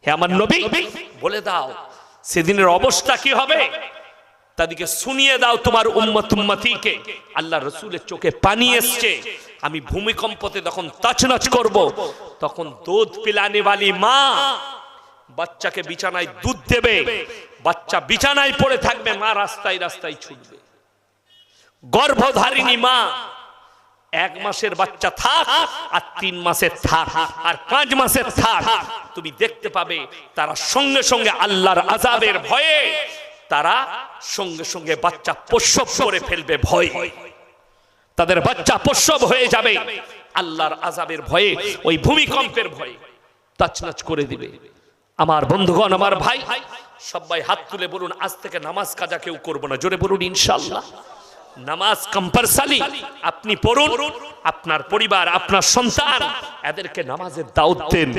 হে আমার নবী বলে দাও সেদিনের অবস্থা কি হবে, তাদেরকে শুনিয়ে দাও তোমার উম্মত উম্মতিকে। আল্লাহ রাসূলের চোখে পানি এসছে। আমি ভূমিকম্পতে তখন তছনছ করব, তখন দুধ পিলানে वाली মা বাচ্চাকে বিছানায় দুধ দেবে, বাচ্চা বিছানায় পড়ে থাকবে, মা রাস্তায় রাস্তায় ছুটবে। গর্ভধারিণী মা 1 মাসের বাচ্চা থাক আর 3 মাসের থাক আর 5 মাসের থাক, তুমি দেখতে পাবে তারা সঙ্গে সঙ্গে আল্লাহর আযাবের ভয়ে তারা সঙ্গে সঙ্গে বাচ্চা প্রসব করে ফেলবে। ভয়, তাদের বাচ্চা প্রসব হয়ে যাবে আল্লাহর আযাবের ভয়ে, ওই ভূমিকম্পের ভয়ে তছনছ করে দিবে। আমার বন্ধুগণ, আমার ভাই, সবাই হাত তুলে বলুন আজ থেকে নামাজ কাজা কেউ করব না। জোরে বলুন ইনশাআল্লাহ। নামাজ কম্পালসারি, আপনি পড়ুন, আপনার পরিবার, আপনার সন্তান, এদেরকে নামাজের দাওয়াত দেন।